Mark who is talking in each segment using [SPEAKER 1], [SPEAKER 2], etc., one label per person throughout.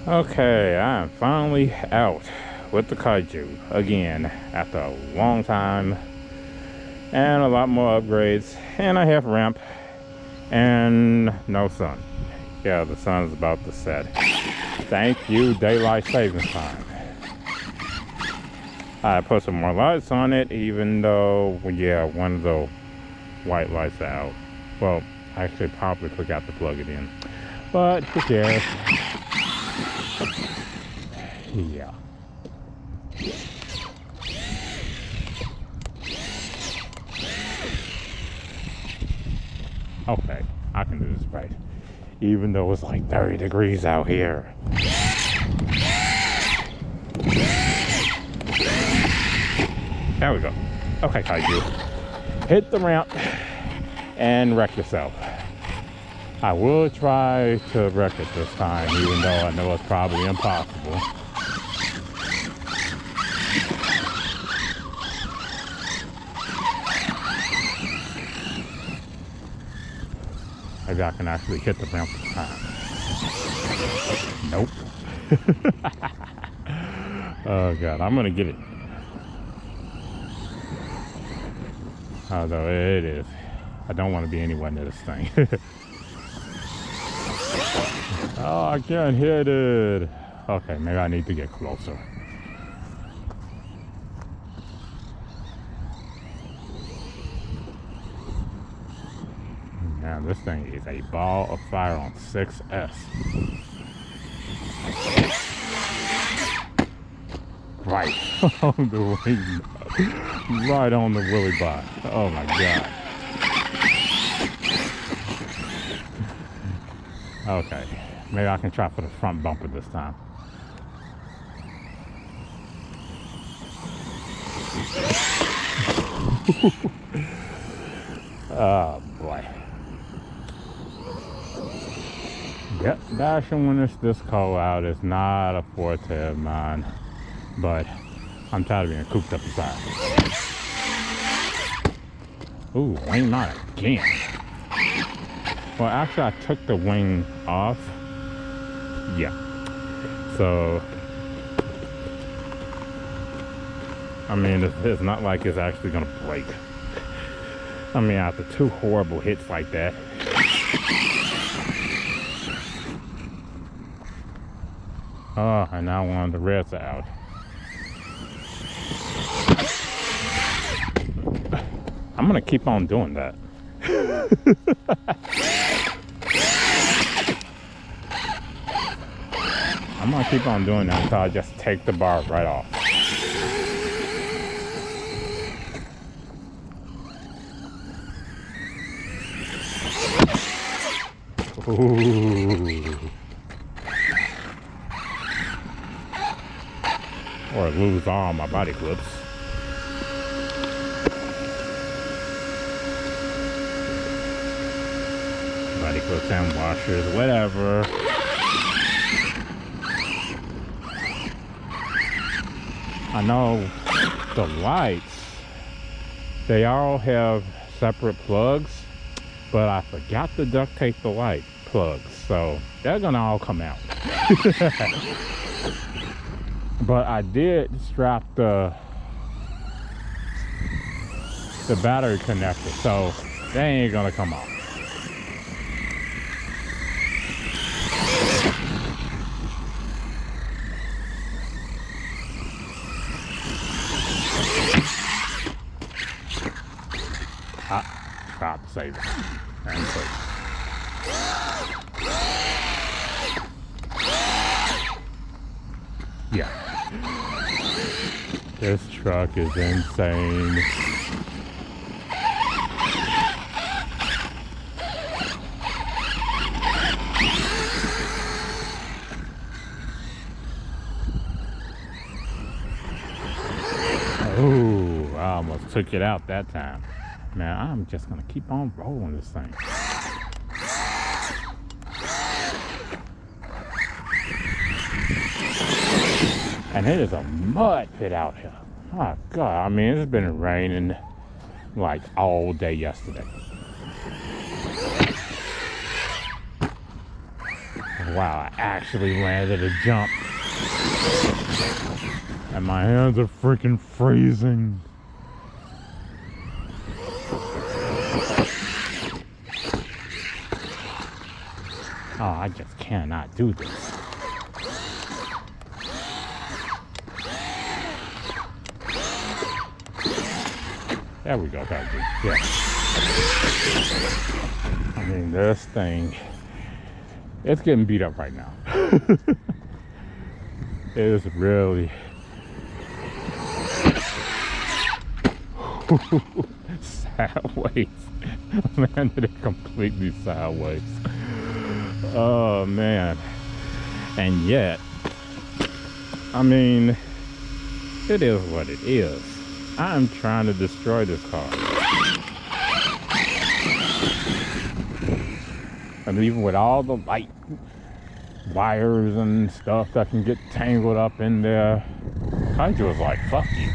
[SPEAKER 1] Okay, I'm finally out with the Kaiju again after a long time and a lot more upgrades and a half ramp and no sun. Yeah, the sun is about to set. Thank you, daylight savings time. I put some more lights on it even though, yeah, one of the white lights are out. Well, I actually probably forgot to plug it in, but who cares? Yeah. Okay, I can do this right. Even though it's like 30 degrees out here. There we go. Okay, Kaiju. Hit the ramp and wreck yourself. I will try to wreck it this time, even though I know it's probably impossible. Maybe I can actually hit the ramp this time. Nope. Oh god, I'm gonna get it. Although it is. I don't want to be anywhere near this thing. Oh, I can't hit it. Okay, maybe I need to get closer. Man, this thing is a ball of fire on 6S. Right on the wing. Right on the willy bar. Oh my god. Okay, maybe I can try for the front bumper this time. Oh boy. Yep, dashing when it's this cold out is not a forte of mine, but I'm tired of being cooped up inside. Ooh, wing not again. Well, actually, I took the wing off. Yeah. So, I mean, it's not like it's actually gonna break. I mean, after two horrible hits like that. Oh, and now one of the reds are out. I'm gonna keep on doing that. I'm gonna keep on doing that until I just take the bar right off. Ooh. Or lose all my body clips. Body clips and washers, whatever. I know the lights, they all have separate plugs, but I forgot to duct tape the light plugs, so they're gonna all come out. But I did strap the battery connector, so they ain't gonna come off. Stop saving and save. Yeah. This truck is insane. Oh, I almost took it out that time. Man, I'm just gonna keep on rolling this thing. And it is a mud pit out here. Oh god, I mean, it's been raining like all day yesterday. Wow, I actually landed a jump. And my hands are freaking freezing. Oh, I just cannot do this. There we go, Kaiju. Yeah. I mean, this thing, it's getting beat up right now. It is really sideways. Landed it completely sideways. Oh man. And yet, I mean, it is what it is. I'm trying to destroy this car. And even with all the light wires and stuff that can get tangled up in there, Kaiju was like, fuck you.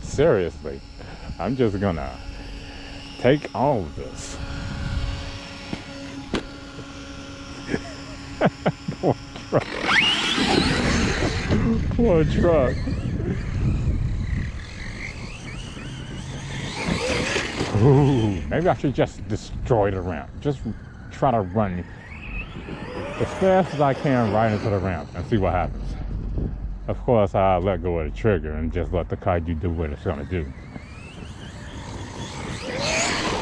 [SPEAKER 1] Seriously, I'm just gonna take all of this. Poor truck. Poor truck. Ooh, maybe I should just destroy the ramp. Just try to run as fast as I can right into the ramp and see what happens. Of course, I'll let go of the trigger and just let the Kaiju do what it's gonna do.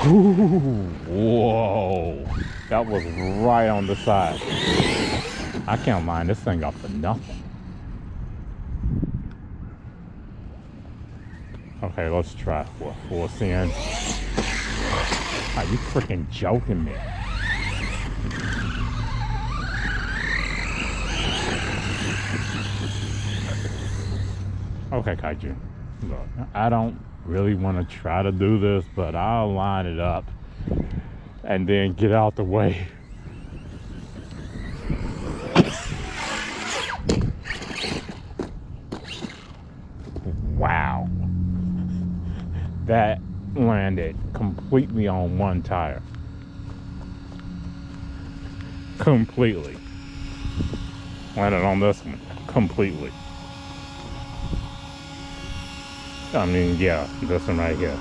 [SPEAKER 1] Ooh, whoa, that was right on the side. I can't line this thing up for nothing. Okay, let's try for a full send. Are you freaking joking me? Okay, Kaiju. Look, I don't really want to try to do this, but I'll line it up and then get out the way. Wow. That landed completely on one tire. Completely. Landed on this one. Completely. I mean, yeah, this one right here.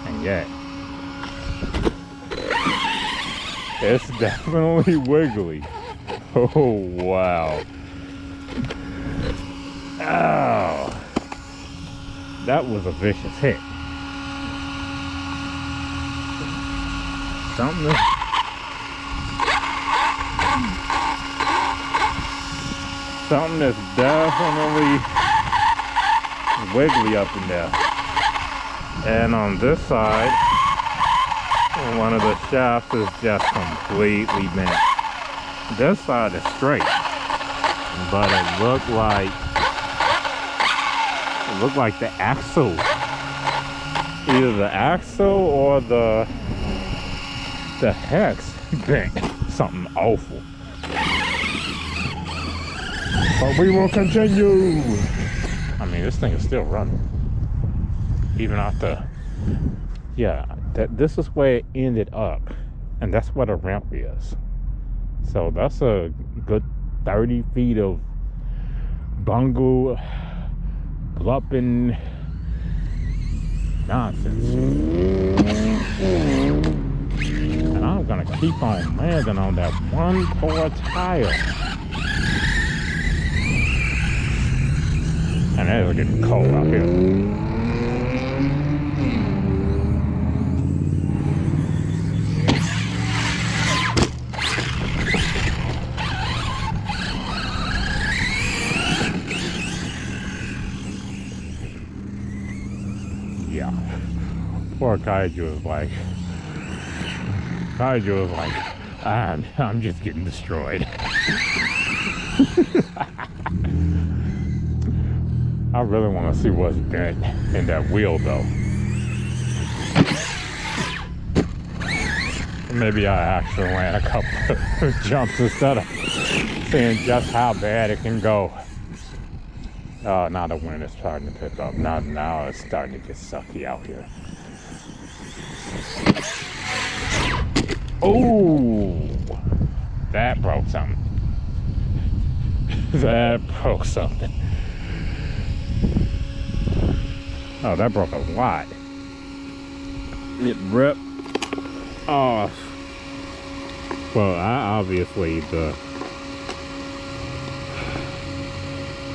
[SPEAKER 1] And yet, it's definitely wiggly. Oh, wow. Oh. That was a vicious hit. Something is definitely wiggly up in there. And on this side, one of the shafts is just completely bent. This side is straight, but it looked like the axle, either the axle or the hex bent. Something awful. But we will continue. I mean, this thing is still running. Even after, yeah, this is where it ended up. And that's where the ramp is. So that's a good 30 feet of bungle, blupping nonsense. And I'm gonna keep on landing on that one poor tire. And it is getting cold out here. Yeah. Poor Kaiju is like, I'm just getting destroyed. I really want to see what's bent in that wheel though. Maybe I actually land a couple of jumps instead of seeing just how bad it can go. Now the wind is starting to pick up. Now it's starting to get sucky out here. Oh, that broke something. That broke something. Oh, that broke a lot. It ripped off. Well, obviously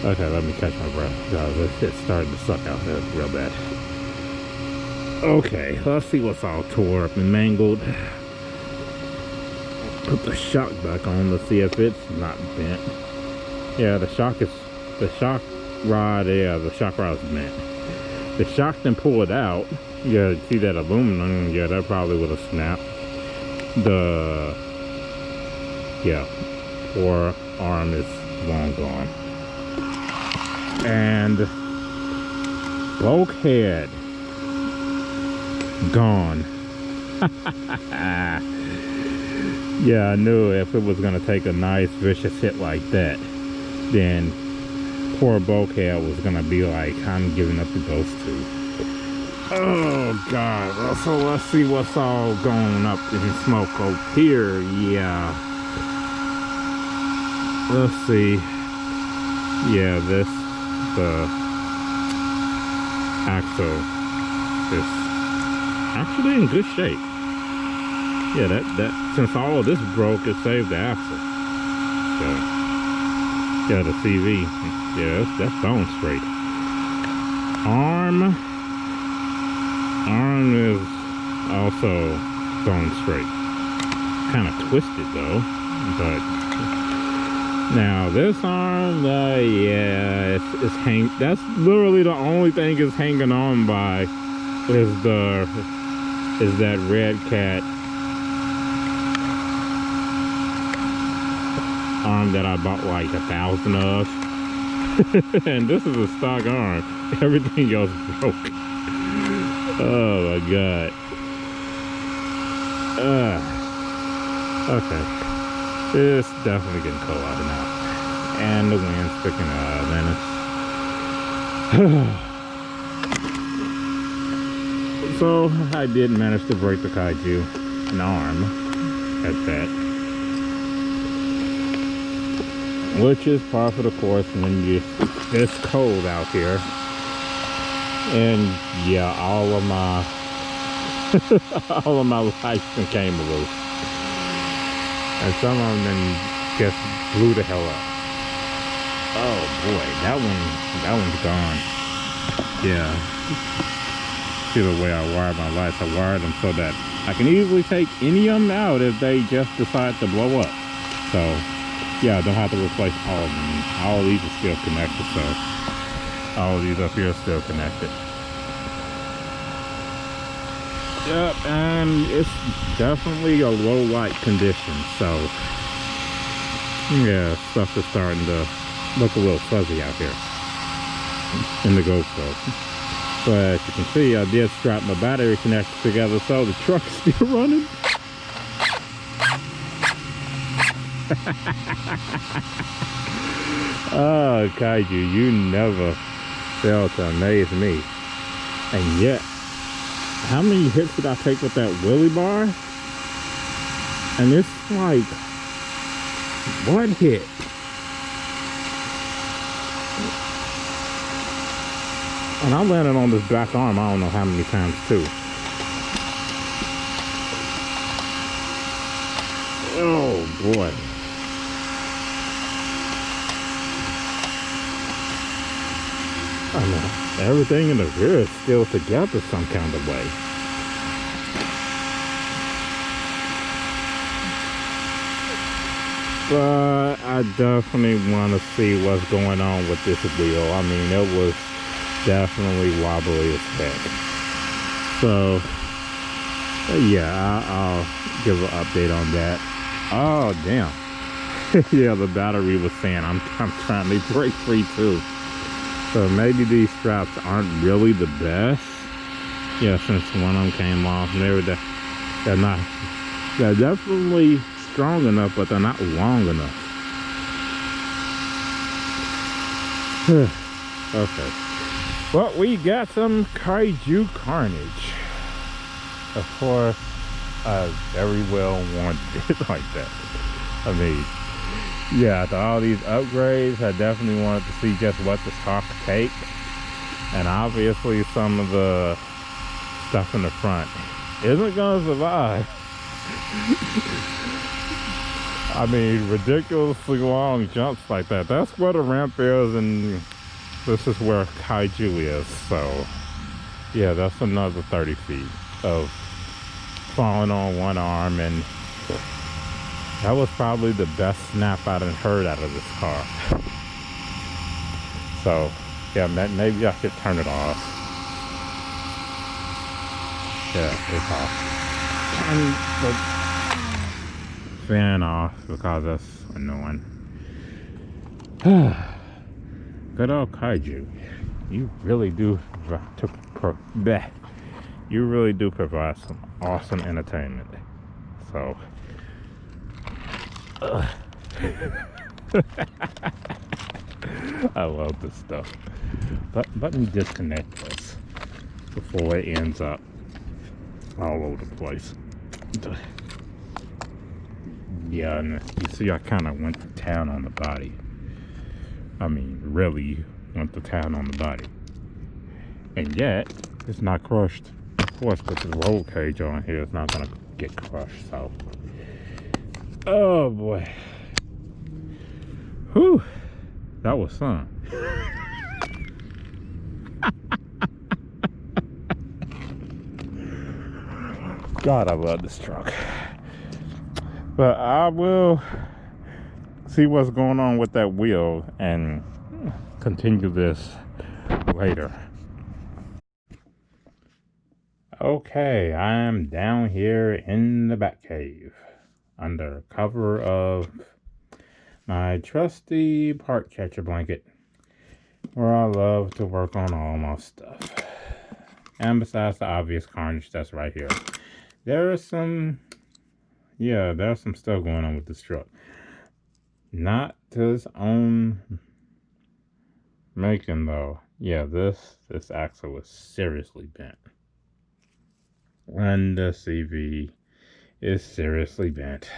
[SPEAKER 1] okay, let me catch my breath. It's starting to suck out there real bad. Okay, let's see what's all tore up and mangled. Put the shock back on to see if it's not bent. Yeah, the shock rod is bent. The shock then pull it out. Yeah, see that aluminum? Yeah, that probably would have snapped. Poor arm is long gone. And bulkhead gone. Yeah, I knew if it was gonna take a nice vicious hit like that, then poor bulkhead was gonna be like, I'm giving up the ghost too. Oh god. Well, so let's see what's all going up in smoke over here. Yeah, let's see. Yeah, the axle is actually in good shape. Yeah, that since all of this broke, it saved the axle. So yeah, the CV, yeah, that's bone straight. Arm is also bone straight. Kind of twisted though, but now this arm, yeah, it's hang. That's literally the only thing it's hanging on by is that Redcat arm that I bought like 1,000 of. And this is a stock arm. Everything else broke. Oh my god. Okay. It's definitely getting cold out now. And the wind's picking up, and it's so I did manage to break the Kaiju an arm at that. Which is par for the course when it's cold out here. And yeah, all of my lights came loose. And some of them just blew the hell up. Oh boy, that one's gone. Yeah. See the way I wired my lights. I wired them so that I can easily take any of them out if they just decide to blow up. So yeah, I don't have to replace all of them. All of these are still connected, so all of these up here are still connected. Yep, and it's definitely a low light condition, so yeah, stuff is starting to look a little fuzzy out here in the GoPro. But as you can see, I did strap my battery connectors together, so the truck's still running. Oh, Kaiju, you never fail to amaze me. And yet, how many hits did I take with that wheelie bar? And it's like one hit. And I landed on this back arm, I don't know how many times too. Oh boy. I know, everything in the rear is still together some kind of way. But I definitely want to see what's going on with this wheel. I mean, it was definitely wobbly as heck. So, yeah, I'll give an update on that. Oh, damn. Yeah, the battery was saying I'm trying to break free too. So maybe these straps aren't really the best. Yeah, since one of them came off, they're definitely strong enough, but they're not long enough. Okay. Well, we got some Kaiju Carnage. Of course, I very well wanted it like that. I mean, yeah, after all these upgrades, I definitely wanted to see just what this car could take. And obviously some of the stuff in the front isn't gonna survive. I mean, ridiculously long jumps like that. That's where the ramp is, and this is where Kaiju is. So, yeah, that's another 30 feet of falling on one arm, and that was probably the best snap I'd heard out of this car. So, yeah, maybe I should turn it off. Yeah, it's off. Turn the fan off because that's annoying. Good old Kaiju. You really do you really do provide some awesome entertainment. So I love this stuff. But let me disconnect this before it ends up all over the place. Yeah, and you see I kind of went to town on the body. I mean, really went to town on the body. And yet, it's not crushed. Of course, with the roll cage on here, it's not gonna get crushed, so. Oh boy. Whew. That was fun. God, I love this truck. But I will see what's going on with that wheel and continue this later. Okay, I am down here in the Batcave under cover of my trusty part catcher blanket, where I love to work on all my stuff. And besides the obvious Carnage that's right here, there's some stuff going on with this truck. Not to its own making though. Yeah, this axle was seriously bent. And the CV is seriously bent.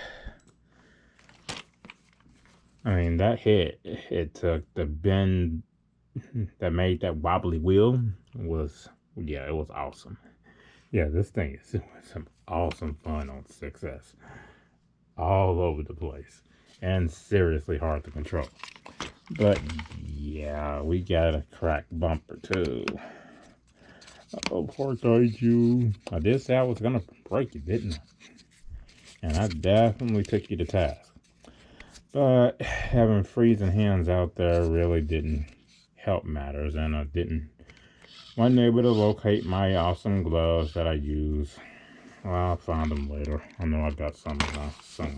[SPEAKER 1] I mean, that hit, it took the bend that made that wobbly wheel was, yeah, it was awesome. Yeah, this thing is some awesome fun on 6S. All over the place. And seriously hard to control. But yeah, we got a cracked bumper too. Oh, poor Kaiju. I did say I was gonna break it, didn't I? And I definitely took you to task. But having freezing hands out there really didn't help matters, and I wasn't able to locate my awesome gloves that I use. Well, I'll find them later. I know I got some.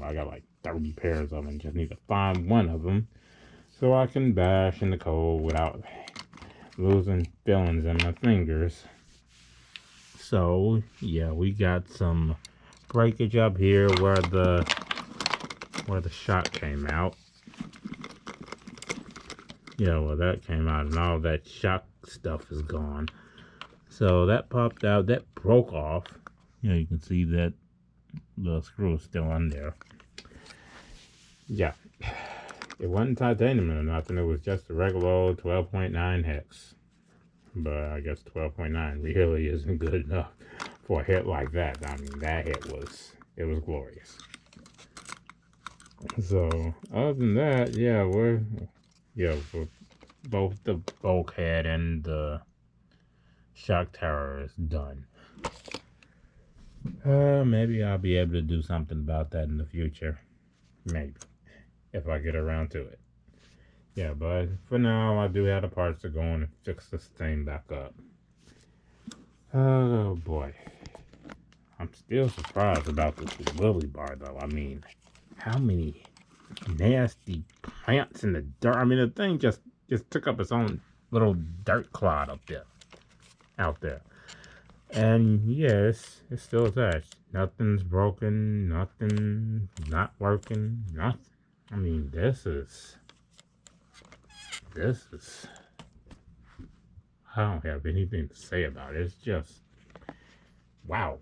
[SPEAKER 1] I got like 30 pairs of them. Just need to find one of them so I can bash in the cold without losing feelings in my fingers. So yeah, we got some breakage up here where the shock came out. Yeah, well, that came out and all that shock stuff is gone. So that popped out, that broke off. Yeah, you can see that the screw is still on there. Yeah, it wasn't titanium or nothing. It was just a regular old 12.9 hex. But I guess 12.9 really isn't good enough for a hit like that. I mean, that hit was glorious. So other than that, yeah, we're both the bulkhead and the shock tower is done. Maybe I'll be able to do something about that in the future. Maybe, if I get around to it. Yeah, but for now, I do have the parts to go on and fix this thing back up. Oh boy. I'm still surprised about this lily bar though. I mean, how many nasty plants in the dirt? I mean, the thing just took up its own little dirt clod out there. And yes, it's still attached. Nothing's broken, nothing not working, nothing. I mean, this is, I don't have anything to say about it. It's just, wow.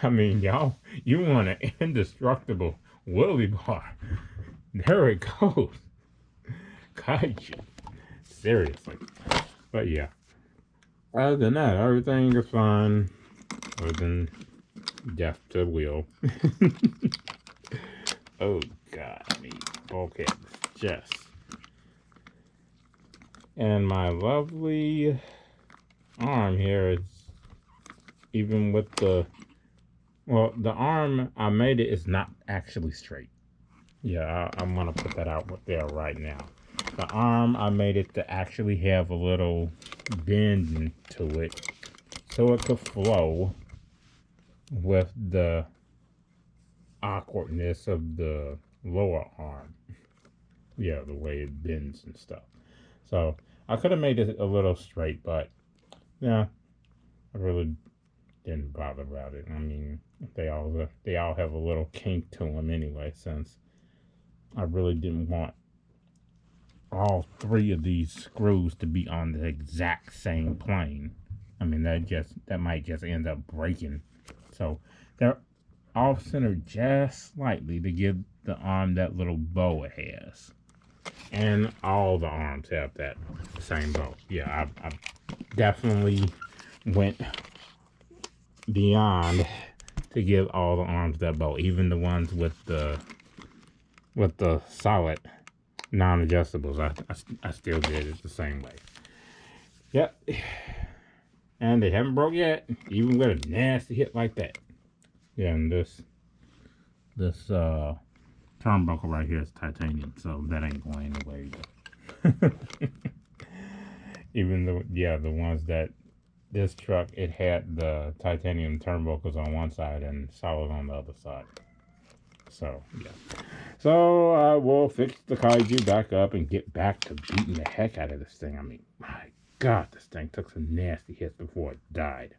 [SPEAKER 1] I mean, y'all, you want an indestructible Willy bar. There it goes. Kaiju. Seriously. But yeah. Other than that, everything is fine. Other than death to Will. Oh, God. I mean, bulkheads. Just. And my lovely arm here is, even with the, well, the arm, I made it is not actually straight. Yeah, I'm going to put that out there right now. The arm, I made it to actually have a little bend to it so it could flow with the awkwardness of the lower arm. Yeah, the way it bends and stuff. So I could have made it a little straight, but yeah, I really didn't bother about it. I mean, they all have a little kink to them anyway, since I really didn't want all three of these screws to be on the exact same plane. I mean, that might just end up breaking. So they're off centered just slightly to give the arm that little bow it has. And all the arms have that same bow. Yeah, I definitely went beyond to give all the arms that bow, even the ones with the solid non-adjustables. I still did it the same way. Yep. And they haven't broke yet, even with a nasty hit like that. Yeah, and this turnbuckle right here is titanium, so that ain't going anywhere either. Even though, yeah, the ones that this truck, it had the titanium turnbuckles on one side and solid on the other side. So yeah, so I will fix the Kaiju back up and get back to beating the heck out of this thing. I mean, my God, this thing took some nasty hits before it died.